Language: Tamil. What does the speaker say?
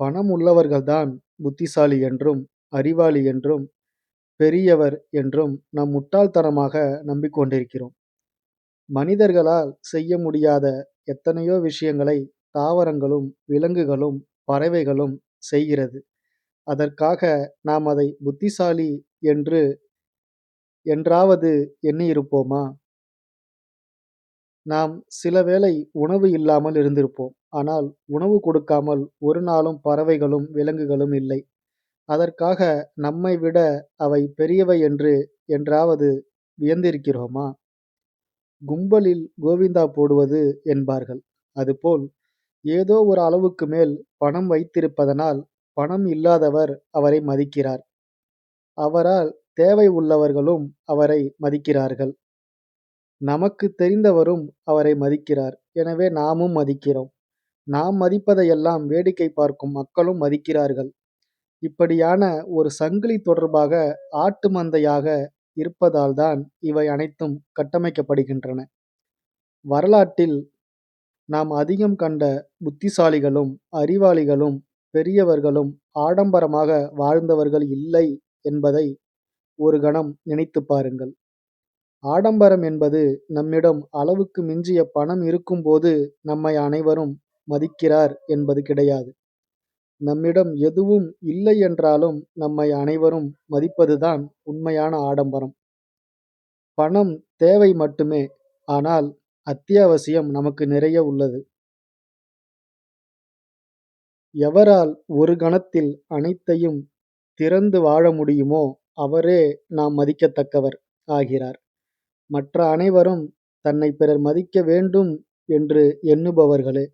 பணம் உள்ளவர்கள்தான் புத்திசாலி என்றும், அறிவாளி என்றும், பெரியவர் என்றும் நாம் முட்டாள்தனமாக நம்பிக்கொண்டிருக்கிறோம். மனிதர்களால் செய்ய முடியாத எத்தனையோ விஷயங்களை தாவரங்களும், விலங்குகளும், பறவைகளும் செய்கிறது. அதற்காக நாம் அதை புத்திசாலி என்று என்றாவது எண்ணியிருப்போமா? நாம் சில வேளை உணவு இல்லாமல் இருந்திருப்போம். ஆனால் உணவு கொடுக்காமல் ஒரு நாளும் பறவைகளும், விலங்குகளும் இல்லை. அதற்காக நம்மை விட அவை பெரியவை என்றாவது வியந்திருக்கிறோமா? கும்பலில் கோவிந்தா போடுவது என்பார்கள். அதுபோல் ஏதோ ஒரு அளவுக்கு மேல் பணம் வைத்திருப்பதனால், பணம் இல்லாதவர் அவரை மதிக்கிறார். அவரால் தேவை உள்ளவர்களும் அவரை மதிக்கிறார்கள். நமக்கு தெரிந்தவரும் அவரை மதிக்கிறார். எனவே நாமும் மதிக்கிறோம். நாம் மதிப்பதையெல்லாம் வேடிக்கை பார்க்கும் மக்களும் மதிக்கிறார்கள். இப்படியான ஒரு சங்கிலி தொடர்பாக ஆட்டு மந்தையாக இருப்பதால்தான் இவை அனைத்தும் கட்டமைக்கப்படுகின்றன. வரலாற்றில் நாம் அதிகம் கண்ட புத்திசாலிகளும், அறிவாளிகளும், பெரியவர்களும் ஆடம்பரமாக வாழ்ந்தவர்கள் இல்லை என்பதை ஒரு கணம் நினைத்துப் பாருங்கள். ஆடம்பரம் என்பது நம்மிடம் அளவுக்கு மிஞ்சிய பணம் இருக்கும்போது நம்மை அனைவரும் மதிக்கிறார் என்பது கிடையாது. நம்மிடம் எதுவும் இல்லை என்றாலும் நம்மை அனைவரும் மதிப்பதுதான் உண்மையான ஆடம்பரம். பணம் தேவை மட்டுமே. ஆனால் அத்தியாவசியம் நமக்கு நிறைய உள்ளது. எவரால் ஒரு கணத்தில் அனைத்தையும் திறந்து வாழ முடியுமோ அவரே நாம் மதிக்கத்தக்கவர் ஆகிறார். மற்ற அனைவரும் தன்னை பிறர் மதிக்க வேண்டும் என்று எண்ணுபவர்களே.